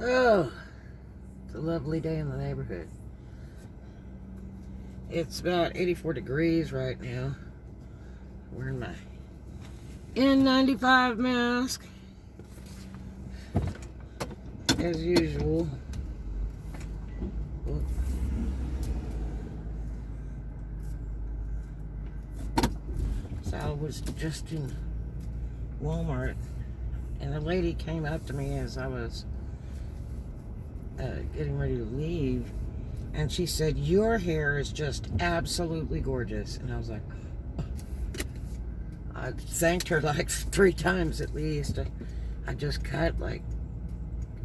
Oh, it's a lovely day in the neighborhood. It's about 84 degrees right now. Wearing my N95 mask as usual. So I was just in Walmart, and a lady came up to me as I was getting ready to leave, and she said, "Your hair is just absolutely gorgeous." And I was like, I thanked her like 3 times at least. I just cut like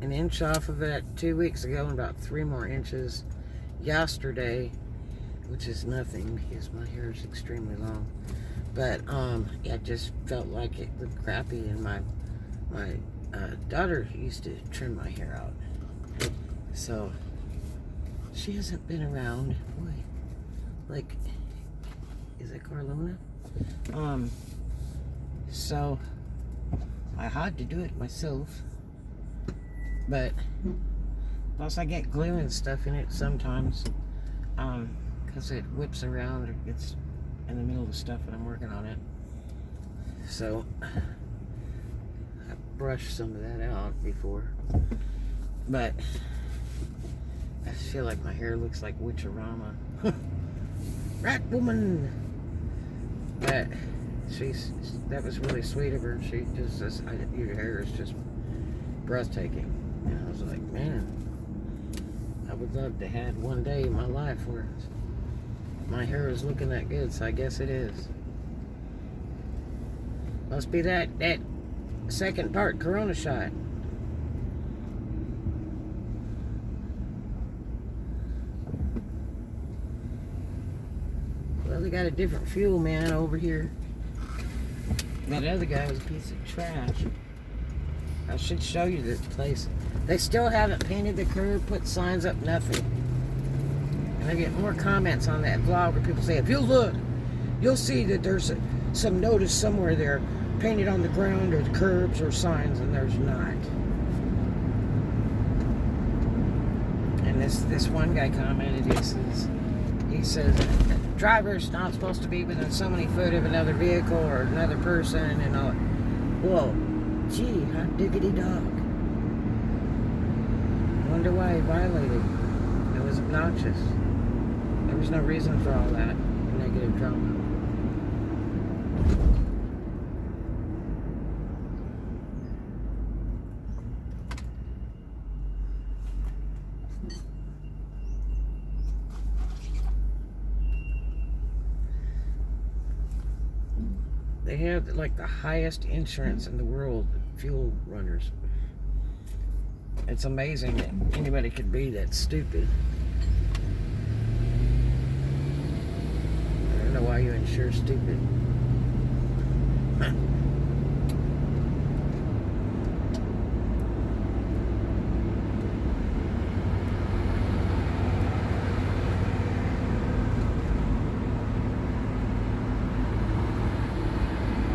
an inch off of it 2 weeks ago and about 3 more inches yesterday, which is nothing because my hair is extremely long. But it just felt like it looked crappy, and my daughter used to trim my hair out. So she hasn't been around. Boy, like, is it Carlona? So I had to do it myself. But plus I get glue and stuff in it sometimes, because it whips around or gets in the middle of the stuff when I'm working on it. So I brushed some of that out before. But I feel like my hair looks like Witcherama. Rat woman! But that was really sweet of her. She just says, your hair is just breathtaking. And I was like, man, I would love to have one day in my life where my hair is looking that good, so I guess it is. Must be that second part corona shot. Well, they got a different fuel man over here. That other guy was a piece of trash. I should show you this place. They still haven't painted the curb, put signs up, nothing. And I get more comments on that vlog where people say, if you look, you'll see that there's some notice somewhere there painted on the ground or the curbs or signs, and there's not. And this one guy commented, he says driver's not supposed to be within so many foot of another vehicle or another person and all. Whoa, gee, hot diggity dog. Wonder why he violated. It was obnoxious. There was no reason for all that negative drama. They have like the highest insurance in the world, fuel runners. It's amazing that anybody could be that stupid. I don't know why you insure stupid.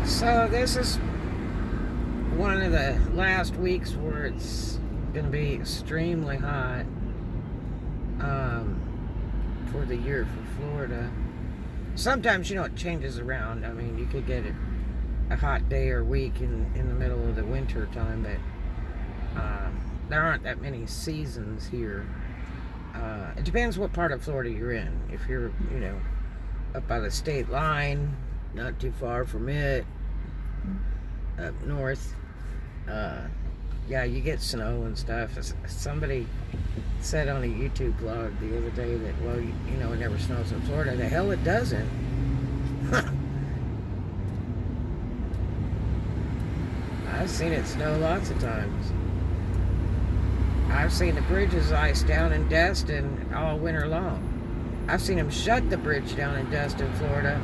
So this is one of the last weeks where it's going to be extremely hot for the year for Florida. Sometimes, it changes around. I mean, you could get a hot day or week in the middle of the winter time, but there aren't that many seasons here. It depends what part of Florida you're in. If you're, up by the state line, not too far from it, up north, yeah, you get snow and stuff. Somebody said on a YouTube vlog the other day that, well, it never snows in Florida. The hell it doesn't. I've seen it snow lots of times. I've seen the bridges ice down in Destin all winter long. I've seen them shut the bridge down in Destin, Florida,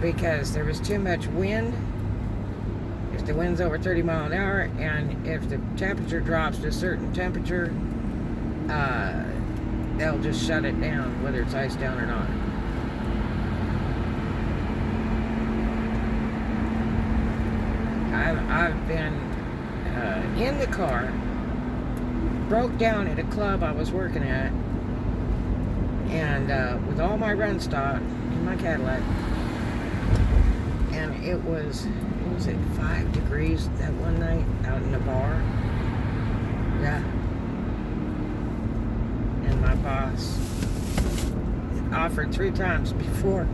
because there was too much wind. If the wind's over 30 miles an hour, and if the temperature drops to a certain temperature, they'll just shut it down, whether it's iced down or not. I've been in the car broke down at a club I was working at, and with all my run stock in my Cadillac, and it was, what was it, 5 degrees that one night out in the bar. Yeah. And my boss offered 3 times before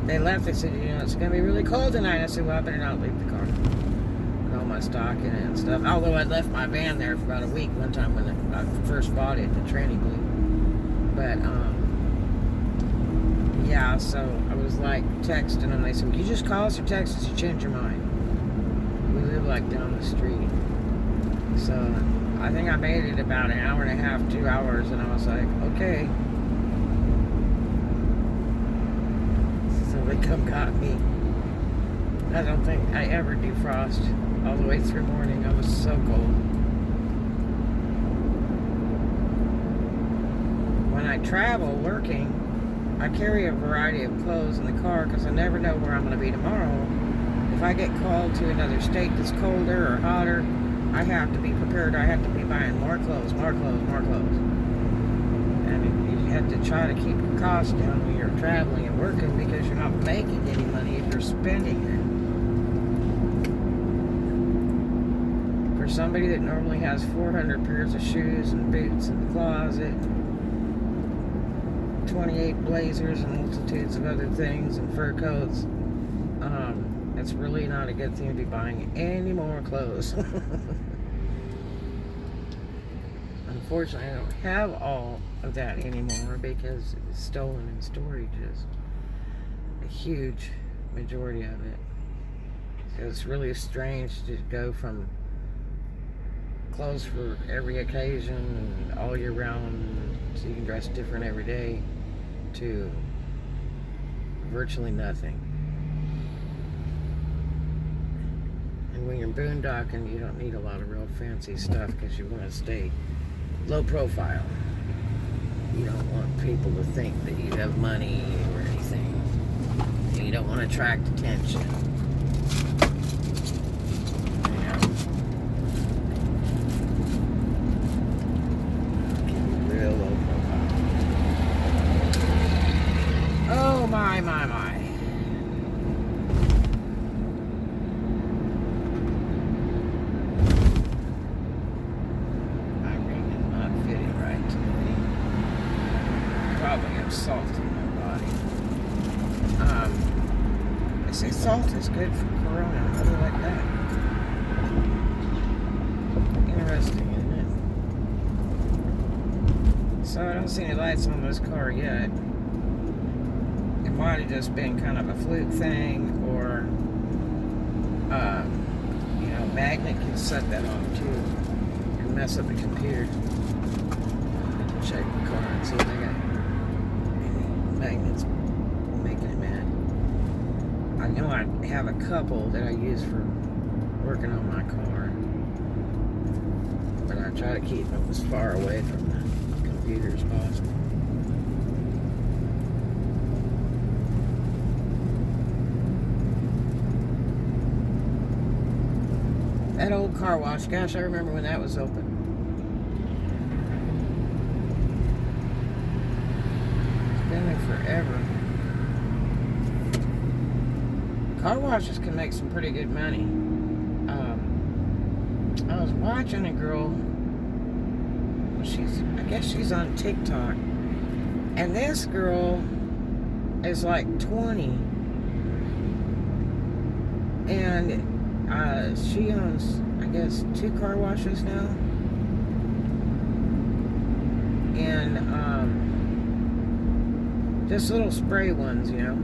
they left. They said, you know, it's going to be really cold tonight. I said, well, I better not leave the car with all my stock in it and stuff. Although I'd left my van there for about a week one time when I first bought it, the tranny blew. But, yeah, so I was like texting them. They said, well, you just call us or text us, you change your mind. We live like down the street. So I think I made it about an hour and a half, 2 hours, and I was like, okay. So they got me. I don't think I ever defrost all the way through morning. I was so cold. When I travel working, I carry a variety of clothes in the car because I never know where I'm going to be tomorrow. If I get called to another state that's colder or hotter, I have to be prepared. I have to be buying more clothes, more clothes, more clothes. And you have to try to keep your costs down when you're traveling and working because you're not making any money if you're spending it. For somebody that normally has 400 pairs of shoes and boots in the closet, 28 blazers and multitudes of other things and fur coats, it's really not a good thing to be buying any more clothes. Unfortunately, I don't have all of that anymore because it's stolen in storages. A huge majority of it. So it's really strange to go from clothes for every occasion and all year round, so you can dress different every day, to virtually nothing. And when you're boondocking, you don't need a lot of real fancy stuff because you want to stay low profile. You don't want people to think that you have money or anything. You don't want to attract attention. My. I'm not fitting right today. Probably have salt in my body. They say salt is good for corona. How do you like that? Interesting, isn't it? So I don't see any lights on this car yet. Might have just been kind of a fluke thing, or you know, magnet can set that off too and mess up the computer. Check the car and see if they got any magnets making it mad. I know I have a couple that I use for working on my car, but I try to keep them as far away from the computer as possible. That old car wash, gosh, I remember when that was open. It's been there forever. Car washes can make some pretty good money. I was watching a girl, I guess she's on TikTok, and this girl is like 20, and she owns, I guess, 2 car washes now. And just little spray ones, you know,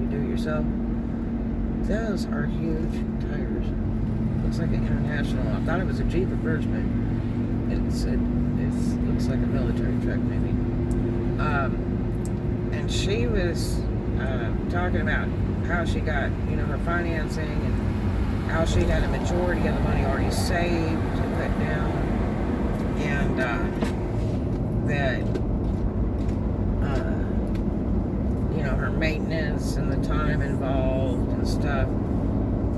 you do it yourself. Those are huge tires. Looks like an International. I thought it was a Jeep at first, but it looks like a military truck maybe. And she was talking about how she got, you know, her financing, and how she had a majority of the money already saved to put down, and that you know, her maintenance and the time involved and stuff.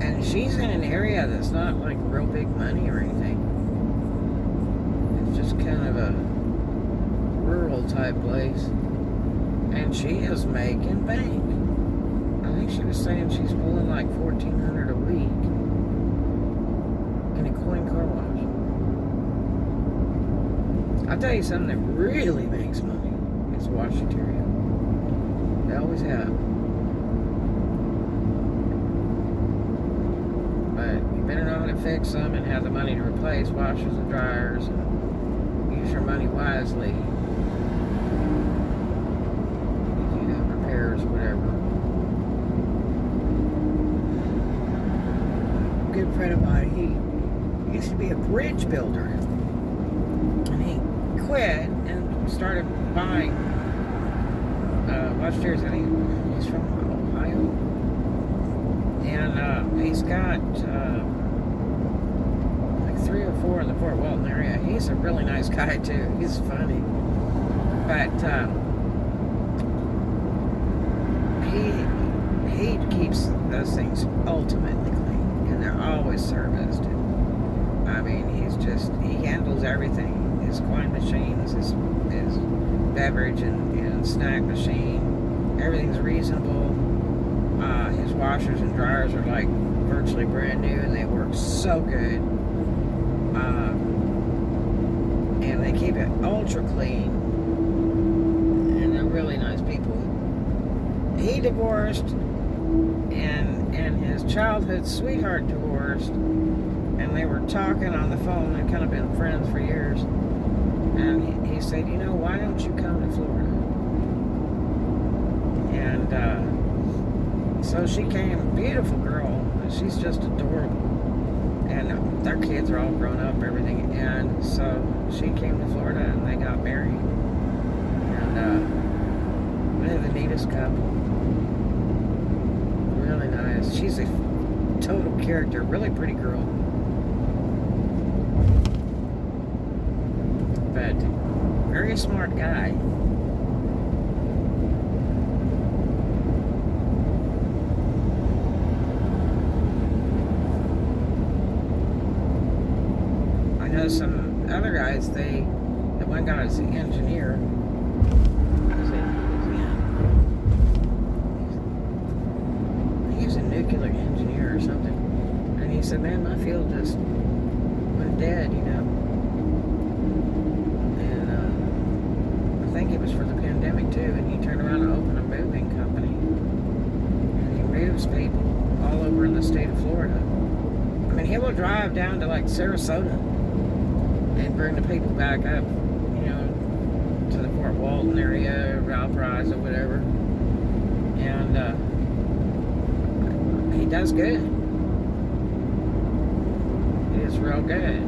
And she's in an area that's not like real big money or anything. It's just kind of type place. And she is making bank. I think she was saying she's pulling like $1,400 a week in a coin car wash. I'll tell you something that really makes money. It's Washington. They always have. But you better know how to fix them and have the money to replace washers and dryers and use your money wisely. If you have repairs, whatever. A good friend of mine, he used to be a bridge builder. And he quit and started buying watch chairs. I think he's from Ohio. And he's got like 3 or 4 in the Fort Walton area. He's a really nice guy too. He's funny. But he keeps those things ultimately clean. And they're always serviced. I mean, he handles everything. His coin machines, his beverage and snack machine, everything's reasonable. His washers and dryers are like virtually brand new, and they work so good. And they keep it ultra clean, and they're really nice people. He divorced, and his childhood sweetheart divorced, and they were talking on the phone. They've kind of been friends for years. And he said, you know, why don't you come to Florida? And so she came, beautiful girl. She's just adorable. And their kids are all grown up, everything. And so she came to Florida and they got married. And they're the neatest couple. Really nice. She's a total character, really pretty girl. But very smart guy. I know some other guys, the one guy is an engineer. He was a nuclear engineer or something. And he said, man, my field just went dead, you know. I think it was for the pandemic too, and he turned around and opened a moving company, and he moves people all over in the state of Florida. I mean, he will drive down to like Sarasota and bring the people back up, you know, to the Fort Walton area, Valparaiso, whatever. And he does good. He is real good.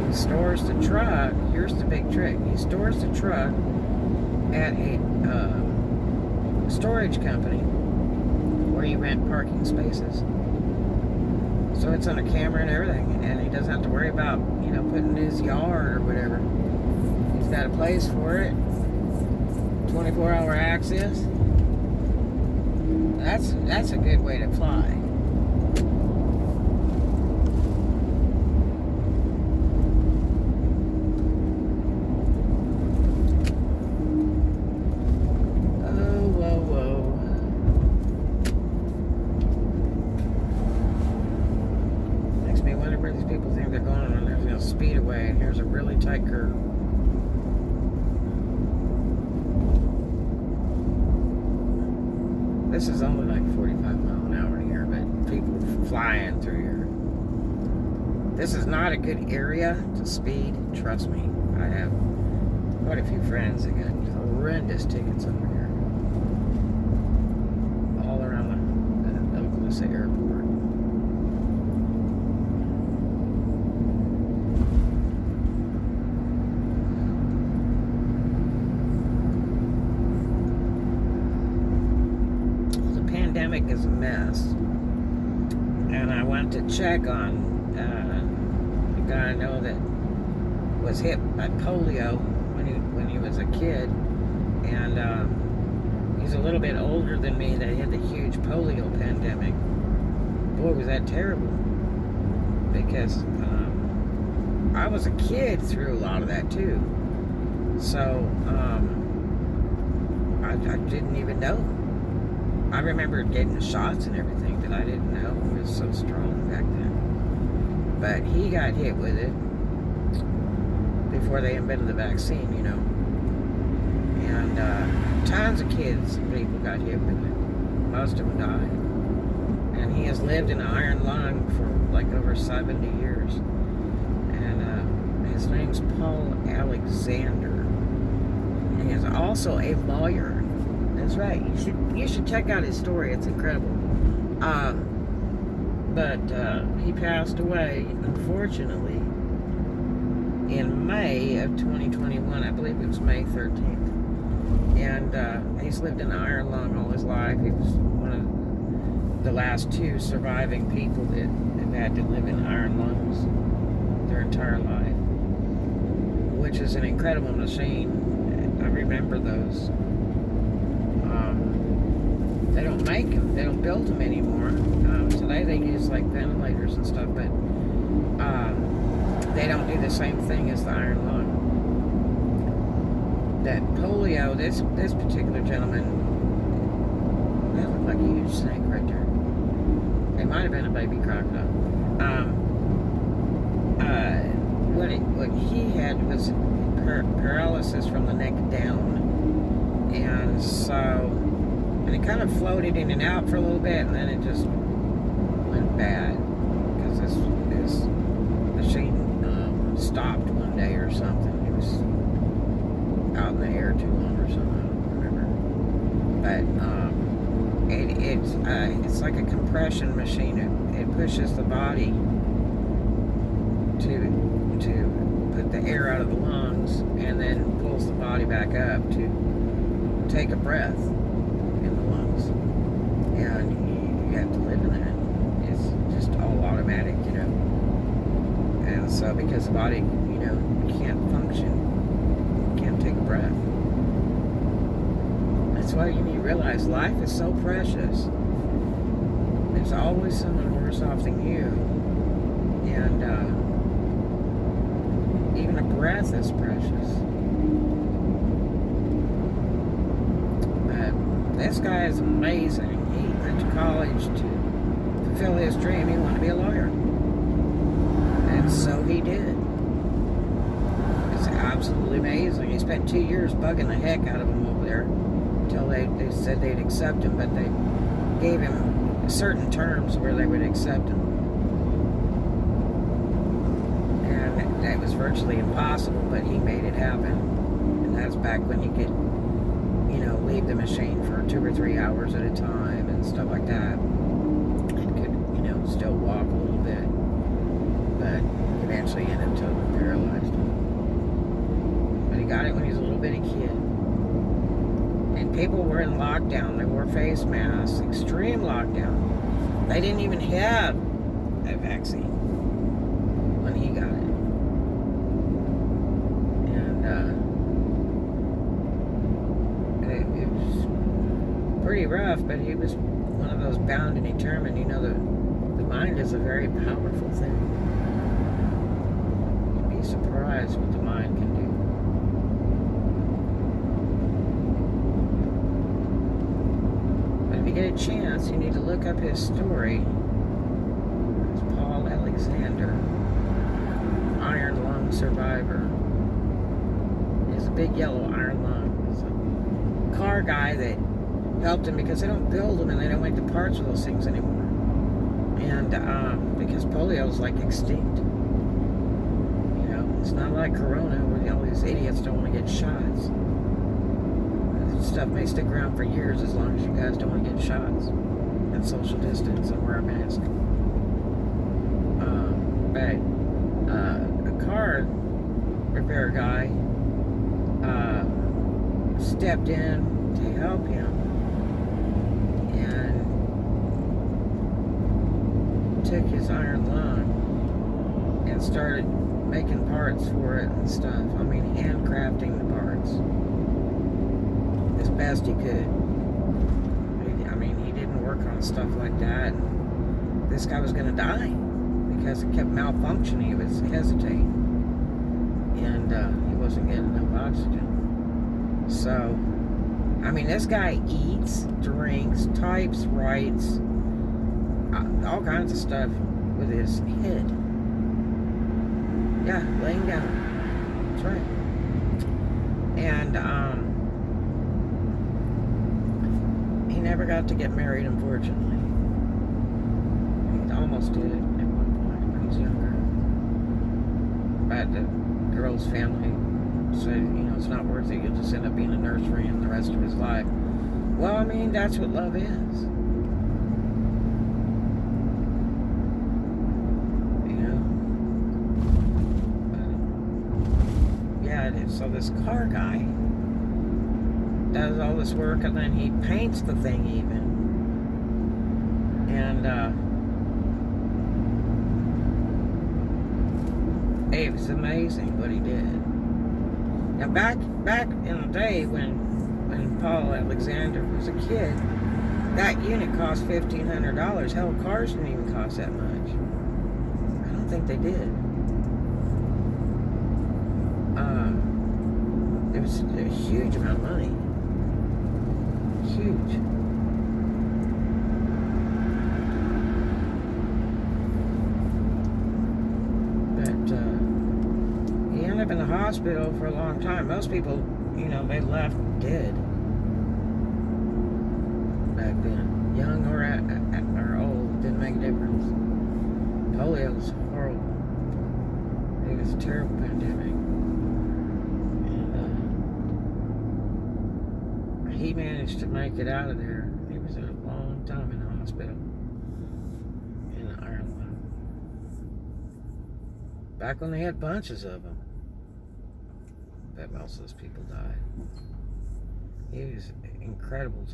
He stores the truck. Here's the big trick. He stores the truck at a storage company where you rent parking spaces. So it's on a camera and everything, and he doesn't have to worry about, you know, putting in his yard or whatever. He's got a place for it, 24-hour access. That's a good way to fly. Speedway, and here's a really tight curve. This is only like 45 miles an hour here, but people flying through here. This is not a good area to speed, trust me. I have quite a few friends that got horrendous tickets over here. All around the Oklahoma airport. Is a mess, and I went to check on a guy I know that was hit by polio when he was a kid, and he's a little bit older than me. They had the huge polio pandemic. Boy, was that terrible, because I was a kid through a lot of that too, So, I didn't even know. I remember getting shots and everything that I didn't know. It was so strong back then. But he got hit with it before they invented the vaccine, you know. And tons of kids and people got hit with it. Most of them died. And he has lived in an iron lung for like over 70 years. And his name's Paul Alexander. And he's also a lawyer. That's right. You should check out his story. It's incredible. But he passed away, unfortunately, in May of 2021. I believe it was May 13th. And he's lived in an iron lung all his life. He was one of the last two surviving people that have had to live in iron lungs their entire life, which is an incredible machine. I remember those. They don't make them. They don't build them anymore. Today they use like ventilators and stuff, but they don't do the same thing as the iron lung. That polio, this particular gentleman, that looked like a huge snake right there. It might have been a baby crocodile. What he had was paralysis from the neck down, and it kind of floated in and out for a little bit, and then it just went bad because this machine stopped one day or something. It was out in the air too long or something. I don't remember. But it's like a compression machine. It pushes the body to put the air out of the lungs, and then pulls the body back up to take a breath in the lungs. And you have to live in that. It's just all automatic, you know. And so because the body, you know, can't function, can't take a breath. That's why you need to realize life is so precious. There's always someone worse off than you. And even a breath is precious. But this guy is amazing. He went to college to fulfill his dream. He wanted to be a lawyer. And so he did. It's absolutely amazing. He spent 2 years bugging the heck out of him over there until they said they'd accept him, but they gave him certain terms where they would accept him. And that was virtually impossible, but he made it happen. And that's back when he could, you know, leave the machine for 2 or 3 hours at a time and stuff like that. And could, you know, still walk a little bit. But eventually ended up totally paralyzed. But he got it when he was a little bitty kid. And people were in lockdown. They wore face masks. Extreme lockdown. They didn't even have a vaccine when he got it. And it was pretty rough, but he was one of those bound and determined. You know, the mind is a very powerful thing. You'd be surprised what the mind can do. But if you get a chance, you need to look up his story. It's Paul Alexander, iron lung survivor. He's a big yellow iron lung. He's a car guy that helped him because they don't build them and they don't make the parts for those things anymore. And because polio is like extinct. You know, it's not like corona where all these idiots don't want to get shots. This stuff may stick around for years as long as you guys don't want to get shots and social distance and wear a mask. But a car repair guy stepped in to help him and took his iron lung and started making parts for it and stuff. I mean, handcrafting the parts as best he could. I mean, he didn't work on stuff like that. And this guy was going to die because it kept malfunctioning. It was hesitating. And he wasn't getting enough oxygen. So, I mean, this guy eats, drinks, types, writes, all kinds of stuff with his head. Yeah, laying down. That's right. And, he never got to get married, unfortunately. He almost did at one point when he was younger. But the girl's family said, it's not worth it. You'll just end up being a nurse for him the rest of his life. Well, I mean, that's what love is. But, yeah, it is. So this car guy does all this work, and then he paints the thing even. And, it was amazing what he did. Now, back in the day when Paul Alexander was a kid, that unit cost $1,500. Hell, cars didn't even cost that much. I don't think they did. It was a huge amount of money. Huge. But he ended up in the hospital for a long time. Most people, they left dead back then. Young or old, didn't make a difference. Polio was horrible. It was a terrible pandemic. And he managed to make it out of there. He was a long time in the hospital in Ireland. Back when they had bunches of them. But most of those people died. He was incredible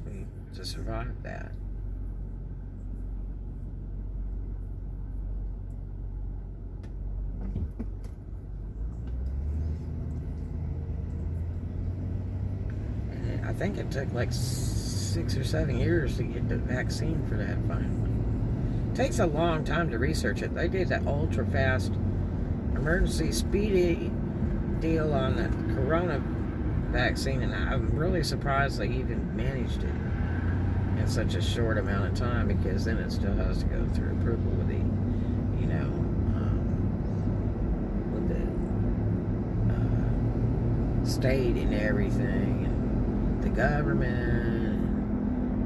to survive that. And I think it took like 6 or 7 years to get the vaccine for that finally. It takes a long time to research it. They did that ultra fast emergency speedy deal on the corona vaccine, and I'm really surprised they even managed it in such a short amount of time, because then it still has to go through approval with the state and everything, and the government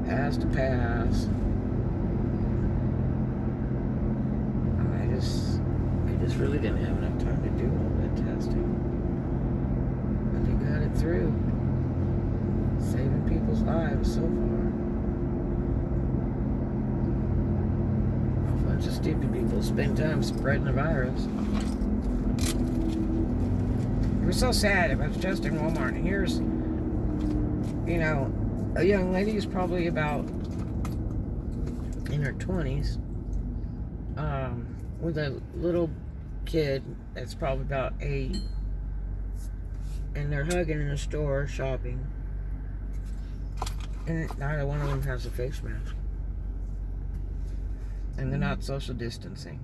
has to pass. I just really didn't have enough time to do all that testing. They got it through, saving people's lives so far. A bunch of stupid people spend time spreading the virus. It was so sad. I was just in Walmart, and here's, a young lady who's probably about in her 20s, with a little kid that's probably about 8. And they're hugging in a store, shopping. And neither one of them has a face mask. And they're not social distancing.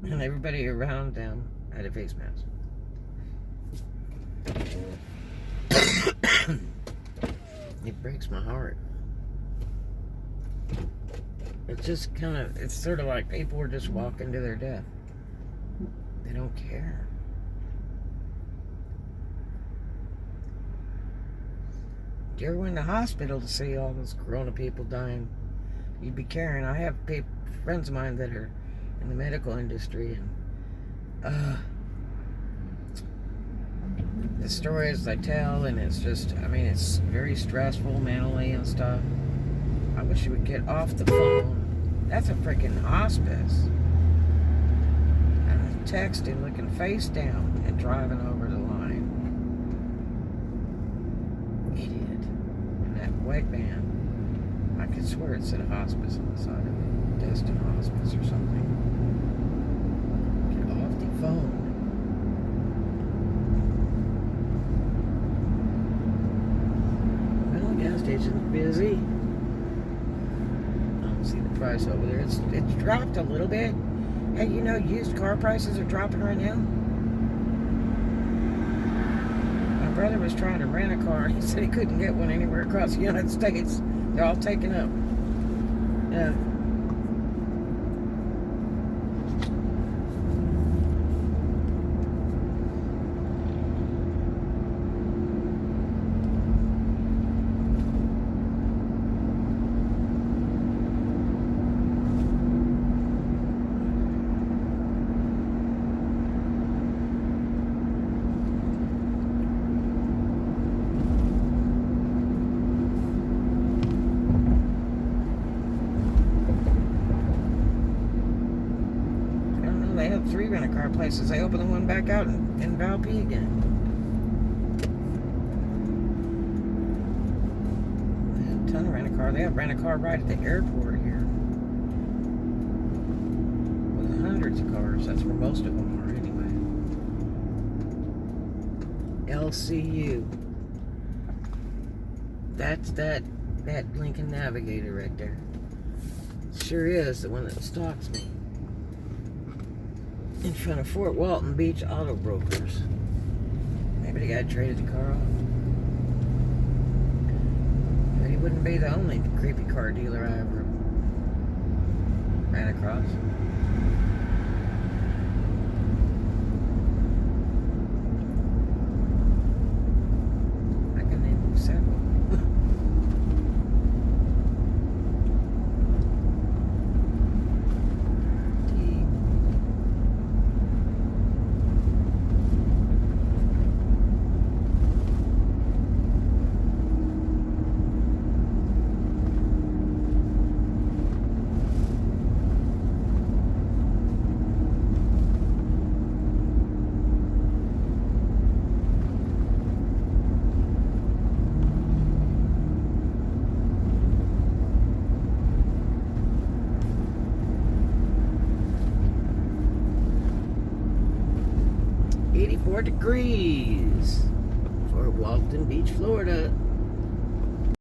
And everybody around them had a face mask. It breaks my heart. It's just it's sort of like people are just walking to their death. They don't care. If you ever went to the hospital to see all those corona people dying, you'd be caring. I have friends of mine that are in the medical industry, and the stories they tell, and it's just, it's very stressful mentally and stuff. I wish you would get off the phone. That's a freaking hospice. And texting, looking face down, and driving over the line. Idiot. And that white van, I could swear it said a hospice on the side of it. Destin Hospice or something. Get off the phone. Well, the gas station's busy. I don't see the price over there. It's dropped a little bit. Hey, used car prices are dropping right now. brother was trying to rent a car. He said he couldn't get one anywhere across the United States. They're all taken up. Yeah. They have 3 rent-a-car places. They open the one back out in Valpy again. They have a ton of rent-a-car. They have rent-a-car right at the airport here. With hundreds of cars. That's where most of them are anyway. LCU. That's that Lincoln Navigator right there. Sure is the one that stalks me. In front of Fort Walton Beach Auto Brokers. Maybe the guy traded the car off. But he wouldn't be the only creepy car dealer I ever ran across. I can name several. Degrees for Walton Beach, Florida.